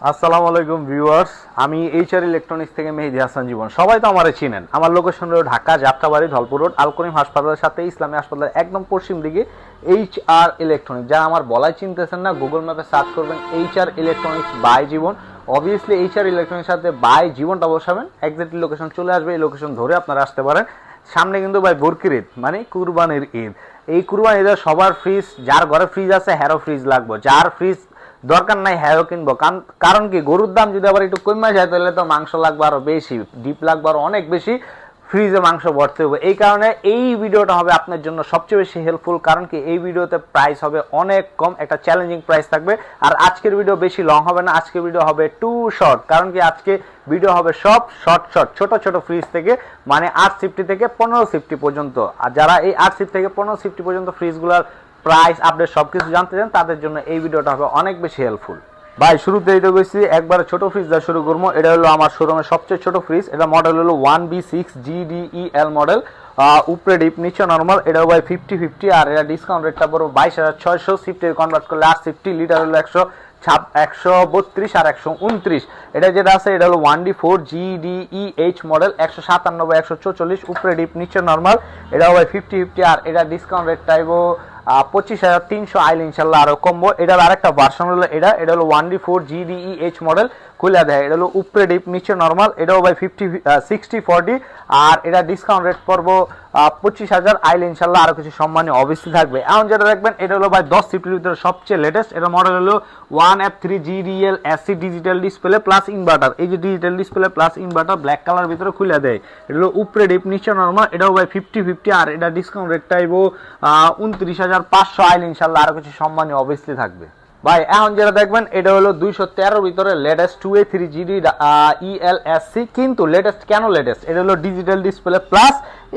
আসসালামু আলাইকুম ভিউয়ার্স, আমি এইচআর ইলেকট্রনিক্স থেকে মেহেদি হাসান জীবন। সবাই তো আমারে চিনেন। আমার লোকেশন হলো ঢাকা যাত্রাবাড়ি ধলপুর রোড আলকরিম হাসপাতালের সাথে ইসলামী হাসপাতালের একদম পশ্চিম দিকে এইচআর ইলেকট্রনিক্স। যারা আমার বলাই চিনতেছেন না, গুগল ম্যাপে সার্চ করবেন HR electronics by Jiban. Obviously HR electronics সাথে বাই জীবনটা বসাবেন, এক্স্যাক্টলি লোকেশন চলে আসবে। এই লোকেশন ধরে আপনারা আসতে পারেন। সামনে কিন্তু ভাই বরকির ঈদ, মানে কুরবানির ঈদ। এই কুরবানির ঈদে সবার ফ্রিজ, যার ঘরে ফ্রিজ আছে হ্যারো ফ্রিজ লাগবে, যার ফ্রিজ দরকার নাই হ্যাঁ কিনবো। কারণ কি, গরুর দাম যদি আবার একটু কমে যায় তাহলে তো মাংস লাগবে আরো বেশি, ডিপ লাগবে আরো অনেক বেশি, ফ্রিজে মাংস ভরতে হবে। এই কারণে এই ভিডিওটা হবে আপনার জন্য সবচেয়ে বেশি হেল্পফুল। কারণ কি, এই ভিডিওতে প্রাইস হবে অনেক কম, একটা চ্যালেঞ্জিং প্রাইস থাকবে। আর আজকের ভিডিও বেশি লং হবে না, আজকের ভিডিও হবে টু শর্ট। কারণ কি, আজকে ভিডিও হবে সব শর্ট ছোট ছোট ফ্রিজ থেকে, মানে 850 থেকে 1550 পর্যন্ত। আর যারা এই 850 থেকে 1550 পর্যন্ত ফ্রিজগুলোর প্রাইস আপডেট সবকিছু জানতে চান, তাদের জন্য এই ভিডিওটা হবে অনেক বেশি হেল্পফুল। ভাই শুরুতেই তো গেছি একবারে ছোট ফ্রিজ দিয়ে শুরু করবো। এটা হলো আমার শোরুমের সবচেয়ে ছোট ফ্রিজ। এটা মডেল হলো 1B6 GDEL মডেল। উপরে ডিপ নিচে নর্মাল। এটাও ভাই 50-50, আর এটা ডিসকাউন্ট রেটটা পড়ো 22,600। সিফটি কনভার্ট করলে 850, লিটার হলো 132 আর 129। এটা যেটা আছে এটা হলো 1D4 GDEH মডেল, 197-144। উপরে ডিপ নিচে নর্মাল। এটাও ভাই 50-50, আর এটা ডিসকাউন্ট রেট টাইবো 25,300 আইলে ইনশাল্লাহ আরো কমবো। এটার আরেকটা ভার্সন হলো এটা হলো 1D4 GDEH মডেল। খুলে দেয়, এটা হলো উপরে ডিপ নিচে নর্মাল। এটাও ভাই 60-40, আর এটা ডিসকাউন্ট রেট পড়বো 25,000 আইলে ইনশাল্লাহ আরো কিছু সম্মানী অবশ্যই থাকবে। এখন যেটা দেখবেন এটা হলো ভাই 10 সিফটির ভিতরে সবচেয়ে লেটেস্ট। এটা মডেল হলো 1F3 GDL SC digital display plus inverter. এই যে digital display plus inverter black colour ভিতরে খুলে দেয়। এটা হলো উপরে ডিপ নিচে নর্মাল। এটাও ভাই 50-50, আর এটা ডিসকাউন্ট রেট টাইবো 29,500 আইলে ইনশাল্লাহ আরো কিছু সম্মানী অবশ্যই থাকবে। ভাই এখন যেটা দেখবেন এটা হলো 213 ভিতরে লেটেস্ট 2A3 GD ELSC। কিন্তু লেটেস্ট কেন লেটেস্ট, এটা হলো ডিজিটাল ডিসপ্লে প্লাস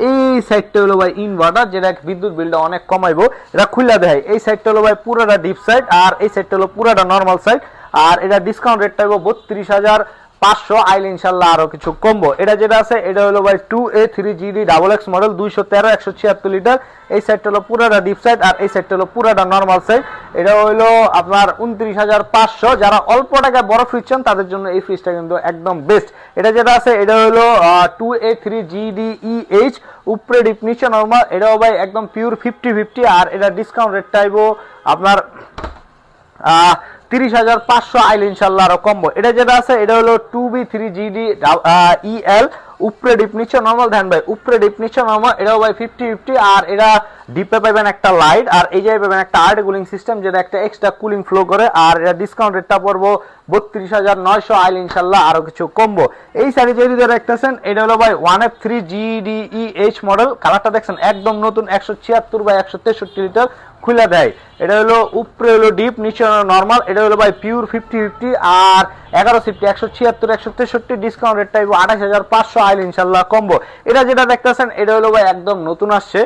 এই সাইডটা হলো ভাই ইনভার্টার, যেটা বিদ্যুৎ বিলটা অনেক কমাইবো। এটা খুলে দেয়। এই সাইডটা হলো ভাই পুরোটা ডিপ সাইড, আর এই সাইডটা হলো পুরোটা নর্মাল সাইড। আর এটা ডিসকাউন্ট রেটটা হইব 32,500 আইলে ইনশাল্লাহ আরো কিছু কমবো। এটা যেটা আছে এটা হলো ভাই 2A3 GD XX model, 213 176 litre. এই সাইডটা হলো পুরাটা ডিপ সাইড, আর এই সাইডটা হলো পুরাটা নর্মাল সাইড। এটা হলো আপনার 29,500। যারা অল্প টাকায় বড় ফ্রিজ চান তাদের জন্য এই ফ্রিজটা কিন্তু একদম বেস্ট। এটা যেটা আছে এটা হলো 2A3 GDEH উপরে ডিপ নিচে নর্মাল। এটাও ভাই একদম পিওর 50-50, আর এটা ডিসকাউন্ট রেট চাইব আপনার 30,500 আইলে ইনশাল্লাহ আরো কমবো। এটা যেটা আছে এটা হলো 2B3 GD EL উপরে ডিপ নিচে নরমাল। ধ্যান ভাই উপরে ডিপ নিচে নরমাল। এটাও ভাই 50-50, আর এটা ডিপে পাবেন একটা লাইট, আর এই জায়গায় পাবেন একটা আর্ট কুলিং সিস্টেম, যেটা একটা এক্সট্রা কুলিং ফ্লো করে। আর এটা ডিসকাউন্ট রেটটা পড়বো 32,900 আইলে ইনশাল্লাহ আরো কিছু কমবো। এই সাইডে যেটা দেখতেছেন এটা হলো ভাই 1F3 GDEH মডেল। কালারটা দেখছেন একদম নতুন, 176/163 লিটার খুলে দেয়। এটা হলো উপরে হলো ডিপ নিচে নরমাল। এটা হলো ভাই পিওর 50-50, আর 11 সিফটি 176-163। ডিসকাউন্ট রেটটা 28,500 আইলে ইনশাল্লাহ কমবো। এটা যেটা দেখতেছেন এটা হলো ভাই একদম নতুন আসছে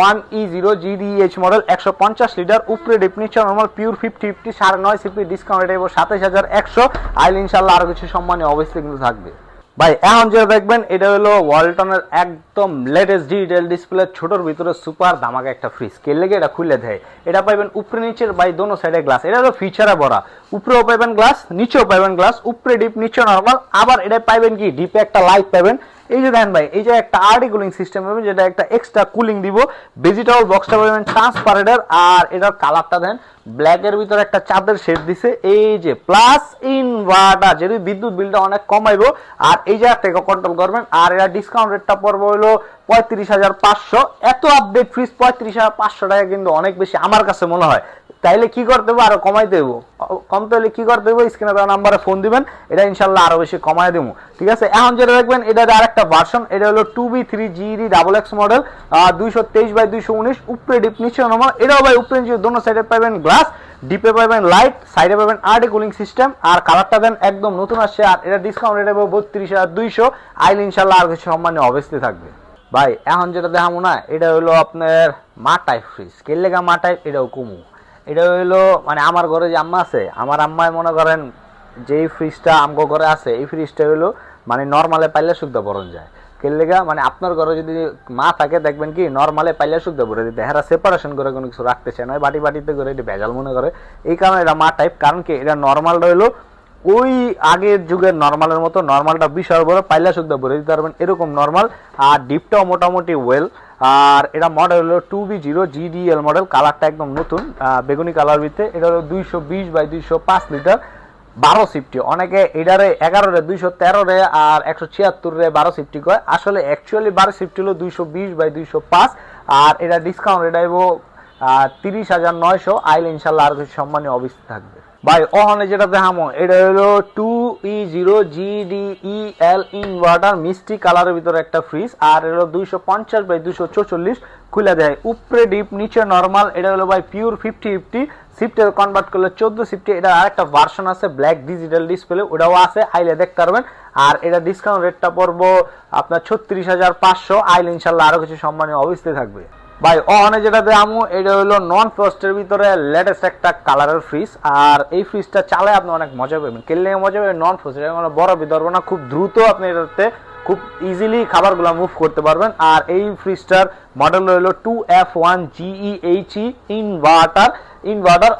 1E0 GDEH মডেল, 150 লিটার। উপরে ডিপ নিচে normal, pure 50-50, 9.5 CP. Discount rate 27,100 আইলে ইনশাল্লাহ আরো কিছু সম্মানী অবশ্যই কিন্তু থাকবে। ভাই এখন যেটা দেখবেন এটা হলো ওয়ালটনের একদম লেটেস্ট ডিজিটাল ডিসপ্লে ছোটর ভিতরে সুপার ধামাকা একটা ফ্রিজ। কে লেগে এটা খুলে দেয়। এটা পাইবেন উপরে নিচের ভাই দোনো সাইডে গ্লাস। এটা হলো ফিচারে ভরা, উপরেও পাইবেন গ্লাস নিচেও পাইবেন গ্লাস। উপরে ডিপ নিচে নরমাল। আবার এটা পাইবেন কি ডিপে একটা লাইট পাবেন। এই যে দেন ভাই এই যে একটা আরডি কুলিং সিস্টেম পাবেন, যেটা একটা এক্সট্রা কুলিং দিব। ভেজিটেবল বক্সটা পাবেন ট্রান্সপারেন্টের, আর এটার কালারটা দেন ব্ল্যাক এর ভিতরে একটা চাঁদের শেড দিছে। এই যে প্লাস ইনভার্টার, যেটি বিদ্যুৎ বিলটা অনেক কমাইবো, আর এই জায়গা থেকে কন্ট্রোল করবেন। আর এরা ডিসকাউন্ট রেটটা পড়বে হলো 35,500। এত আপডেট ফ্রিজ 35,500 টাকা কিন্তু অনেক বেশি আমার কাছে মনে হয়। তাইলে কি করতে হবে, আরো কমাই দেবো। কমতে হলে কি করতে হবে, স্ক্রিনে দেওয়া নাম্বারে ফোন দিবেন, এটা ইনশাল্লাহ আরো বেশি কমাই দেবো। ঠিক আছে, এখন যেটা দেখবেন এটা আরেকটা ভার্সন। এটা হলো 2B3 GD XX মডেল, 223/219। উপরে ডিপ নিচে নরমাল। এটাও ভাই উপরে নিচে দোনো সাইডে পাবেন গ্লাস, ডিপে পাবেন লাইট, সাইডে পাবেন আরডি কুলিং সিস্টেম। আর কালারটা দেন একদম নতুন আসছে, আর এটা ডিসকাউন্ট রেট হবে 32,200 আইলে ইনশাল্লাহ আর কিছু সম্মানী অবশ্যই থাকবে। ভাই এখন যেটা দেখাবো না এটা হলো আপনার মা টাইপ ফ্রিজ। কে লেগা মা টাইপ, এটাও কুমু। এটা হইলো মানে আমার ঘরে যে আম্মা আছে, আমার আম্মায় মনে করেন যেই ফ্রিজটা আমগো ঘরে আছে, এই ফ্রিজটা হইলো মানে নর্মালে পাইলে শুদ্ধ বরণ যায়। কেলেগা মানে আপনার ঘরে যদি মা থাকে দেখবেন কি নরমালে পাইলে শুদ্ধ ভরে দিতে, হ্যাঁ সেপারেশন করে কোনো কিছু রাখতে চায় না, বাটি বাটিতে করে এটা ভেজাল মনে করে। এই কারণে এটা মা টাইপ। কারণ কি এটা নর্মালটা হলো ওই আগের যুগের নর্মালের মতো, নর্মালটা বিশাল বড়, পাইলা সুদ্ধা ভরে দিতে পারবেন এরকম নর্মাল। আর ডিপটাও মোটামুটি ওয়েল। আর এটা মডেল হলো 2B0 GDL মডেল, কালারটা একদম নতুন বেগুনি কালার ভিতরে। এটা হলো 220/205 লিটার, 12 সিফটি। অনেকে এটারে 11 রে 213 রে আর 176 রে 12 সিফটি কয়, আসলে অ্যাকচুয়ালি 12 সিফটি হলো 220/205। আর এটা ডিসকাউন্ট এটা হইব 30,900। আইলে ইনশাল্লাহ আর কিছু সম্মানীয় অবস্থা থাকবে। ভাই ওখানে যেটা দেখামো এটা হলো 2E0 GDEL ইনভার্টার, মিষ্টি কালারের ভিতরে একটা ফ্রিজ। আর এটা হলো 250/244 খুলে দেয়, উপরে ডিপ নিচে নরমাল। এটা হলো ভাই পিওর 50-50, সিফটে কনভার্ট করলে 14 সিফটে। এটা আরেকটা ভার্সন আছে ব্ল্যাক ডিজিটাল ডিসপ্লে, ওটাও আছে, আইলে দেখতে পারবেন। আর এটা ডিসকাউন্ট রেটটা পড়বো আপনার 36,500। আইলে ইনশাল্লাহ আরো কিছু সম্মানীয় অবস্থায় থাকবে। ভাই ওখানে যেটা দেখামো এটা হলো নন ফ্রস্টের ভিতরে লেটেস্ট একটা কালারের ফ্রিজ। আর এই ফ্রিজটা চালায় আপনি অনেক মজা পাবেন, কেলে মজা পাবেন। নন ফ্রস্ট এটা বড় বিদর্ভ না, খুব দ্রুত আপনি এটাতে খুব ইজিলি খাবারগুলো মুভ করতে পারবেন। আর এই ফ্রিজটার মডেল হলো 2F1 GEHE ইনভার্টার।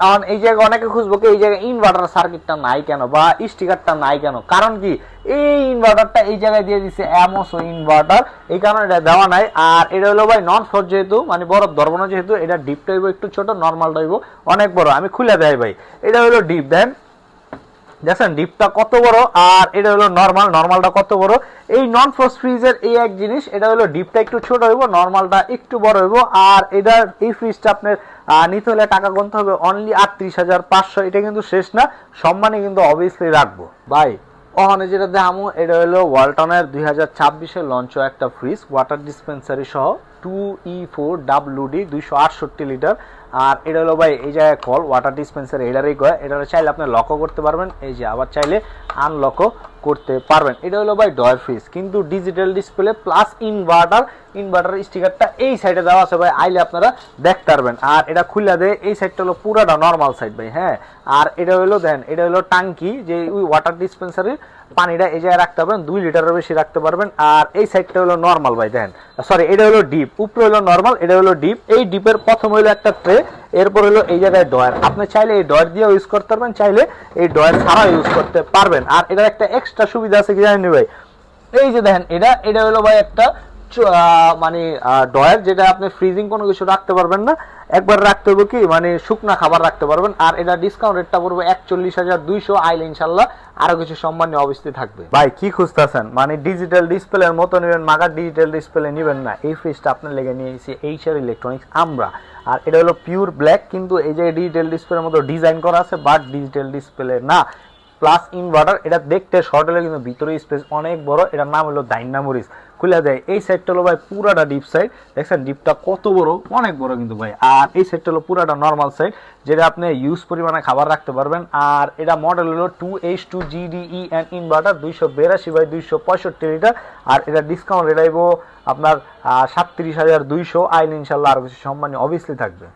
আর এই জায়গায় অনেকে খুঁজবো কি এই জায়গায় ইনভার্টার সার্কিটটা নাই কেন বা স্টিকারটা নাই কেন, কারণ কি এই ইনভার্টারটা এই জায়গায় দিয়ে দিচ্ছে অ্যামোসো ইনভার্টার, এই কারণে এটা দেওয়া নাই। আর এটা হলো ভাই নন ফ্রস্ট যেহেতু, মানে বরফ ধরবো না যেহেতু, এটা ডিপটা হইব একটু ছোট, নর্মালটা হইব অনেক বড়। আমি খুলে দেয় ভাই, এটা হলো ডিপ, দেন দেখছেন ডিপটা কত বড়। আর এটা হলো নর্মালটা কত বড়। এই নন ফ্রস্ট ফ্রিজের এই এক জিনিস, এটা হলো ডিপটা একটু ছোট হইব, নর্মালটা একটু বড় হইব। আর এটার এই ফ্রিজটা আপনার নিতে হলে টাকা গুনতে হবে অনলি 38,500। এটা কিন্তু শেষ না, সম্মানে কিন্তু অবভিয়াসলি রাখবো। ভাই ওখানে যেটা দেখামো এটা হলো ওয়ালটনের 2026-এ লঞ্চ একটা ফ্রিজ, ওয়াটার ডিসপেন্সারি সহ, 2E4WD 268 লিটার। আর এটা হলো ভাই এই জায়গায় কল ওয়াটার ডিসপেন্সারি, এটারই কয়। এটা চাইলে আপনি লকও করতে পারবেন, এই যে আবার চাইলে আনলকও করতে পারবেন। এটা হলো ভাই ডয়ার ফ্রিজ, কিন্তু ডিজিটাল ডিসপ্লে প্লাস ইনভার্টার স্টিকারটা এই সাইডে দেওয়া আছে ভাই, আইলে আপনারা দেখতে পারবেন। আর এটা খুলে দেয়, এই সাইডটা হলো পুরাটা নর্মাল সাইড ভাই, হ্যাঁ। আর এটা হলো দেন এটা হলো টাঙ্কি, যে ওই ওয়াটার ডিসপেন্সারির পানিটা এই জায়গায় রাখতে পারবেন, 2 লিটারের বেশি রাখতে পারবেন। আর এই সাইডটা হলো নর্মাল ভাই, দেন সরি এটা হলো ডিপ, উপরে হলো নর্মাল, এটা হলো ডিপ। এই ডিপের প্রথম হলো একটা ট্রে, এরপর হলো এই জায়গায় ডয়ার। আপনি চাইলে এই ডয়ার দিয়ে ইউজ করতে পারবেন, চাইলে এই ডয়ার ছাড়া ইউজ করতে পারবেন। আর এটার একটা এক্সট্রা সুবিধা আছে কি জানেন ভাই, এই যে দেখেন এটা হলো ভাই একটা মানে ডয়ার, যেটা আপনি ফ্রিজিং কোনো কিছু রাখতে পারবেন না, একবার রাখতে হবে কি মানে শুকনা খাবার রাখতে পারবেন। আর এটা ডিসকাউন্ট রেটটা পড়বে 41,200। আইলে ইনশাল্লাহ আরো কিছু সম্মানীয় অবস্থা থাকবে। ভাই কি খুঁজতেছেন, মানে ডিজিটাল ডিসপ্লের মতো নেবেন, মাগার ডিজিটাল ডিসপ্লে নেবেন না, এই ফ্রিজটা আপনার লেগে নিয়ে এসেছি HR ইলেকট্রনিক্স আমরা। আর এটা হলো পিওর ব্ল্যাক, কিন্তু এই যে ডিজিটাল ডিসপ্লের মতো ডিজাইন করা আছে, বাট ডিজিটাল ডিসপ্লে না, প্লাস ইনভার্টার। এটা দেখতে শর্ট হলে কিন্তু ভিতরে স্পেস অনেক বড়। এটার নাম হলো ডাইনামোরিস, খুলে দেয়। এই সাইডটা হলো ভাই পুরাটা ডিপ সাইড, দেখছেন ডিপটা কত বড়, অনেক বড় কিন্তু ভাই। আর এই সাইডটা হলো পুরাটা নর্মাল সাইড, যেটা আপনি ইউজ পরিমাণে খাবার রাখতে পারবেন। আর এটা মডেল হলো 2H2 GDEN ইনভার্টার, 282/265 লিটার। আর এটা ডিসকাউন্ট রেটাইব আপনার 37,200। আইন ইনশাল্লাহ আরো কিছু সম্মানীয় অবভিয়াসলি থাকবে।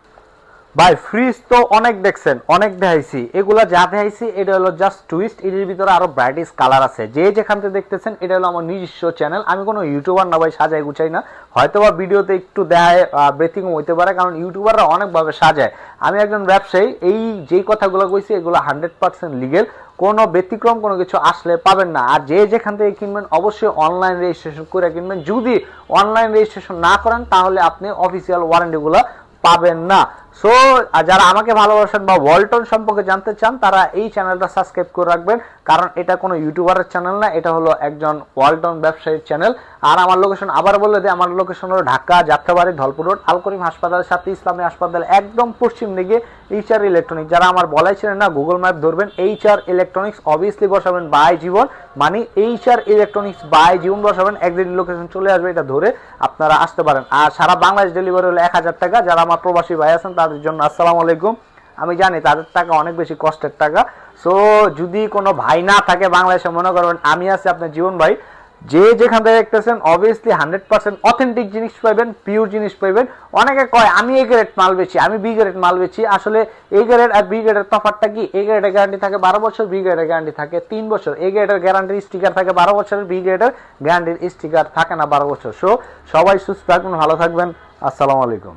ভাই ফ্রিজ তো অনেক দেখছেন, অনেক দেখাইছি, এগুলা যা দেখাইছি এটা হলো জাস্ট টুইস্ট। এর ভিতরে আরো ব্রাইটিস কালার আছে, যে যেখান থেকে দেখতেছেন এটা হলো আমার নিজস্ব চ্যানেল। আমি কোনো ইউটিউবার না ভাই, সাজাই গুছাই না। হয়তোবা ভিডিওতে একটু দেখায় ব্রেথিং হইতে পারে, কারণ ইউটিউবাররা অনেকভাবে সাজায়। আমি একজন ব্যবসায়ী, এই যেই কথাগুলো কইছি এগুলো 100% লিগেল, কোনো ব্যতিক্রম কোনো কিছু আসলে পাবেন না। আর যে যেখান থেকে কিনবেন অবশ্যই অনলাইন রেজিস্ট্রেশন করে কিনবেন। যদি অনলাইন রেজিস্ট্রেশন না করেন তাহলে আপনি অফিসিয়াল ওয়ারেন্টিগুলো পাবেন না। সো যারা আমাকে ভালোবাসেন বা ওয়ালটন সম্পর্কে জানতে চান তারা এই চ্যানেলটা সাবস্ক্রাইব করে রাখবেন, কারণ এটা কোনো ইউটিউবারের চ্যানেল না, এটা হলো একজন ওয়ালটন ব্যবসায়ীর চ্যানেল। আর আমার লোকেশন আবার বলে দিই, আমার লোকেশন হলো ঢাকা যাত্রাবাড়ি ধলপুর রোড, আল করিম হাসপাতালের সাথে ইসলামী হাসপাতাল একদম পশ্চিম দিকে HR ইলেকট্রনিক্স। যারা আমার বলাই ছিলেন না গুগল ম্যাপ ধরবেন, HR ইলেকট্রনিক্স অবভিয়াসলি বসাবেন বাই জীবন, মানে HR ইলেকট্রনিক্স বাই জীবন বসাবেন, একদিন লোকেশন চলে আসবে, এটা ধরে আপনারা আসতে পারেন। আর সারা বাংলাদেশ ডেলিভারি হলো 1000 টাকা। যারা আমার প্রবাসী ভাই আছেন তাদের জন্য আসসালামু আলাইকুম। আমি জানি তাদের টাকা অনেক বেশি কষ্টের টাকা। সো যদি কোনো ভাই না থাকে বাংলাদেশে, মনে করবেন আমি আছি আপনার জীবন ভাই, যে যেখান থেকে দেখতেছেন অবভিয়াসলি 100% অথেন্টিক জিনিস পাইবেন, পিওর জিনিস পাইবেন। অনেকে কয় আমি A গ্রেড মাল বেচি, আমি B গ্রেড মাল বেচি। আসলে A গ্রেড আর B গ্রেডের তফাৎটা কি? A গ্রেডের গ্যারান্টি থাকে 12 বছর, B গ্রেডের গ্যারান্টি থাকে 3 বছর। A গ্রেডের গ্যারান্টির স্টিকার থাকে 12 বছরের, B গ্রেডের গ্যারান্টির স্টিকার থাকে না 12 বছর। সো সবাই সুস্থ থাকবেন, ভালো থাকবেন, আসসালামু আলাইকুম।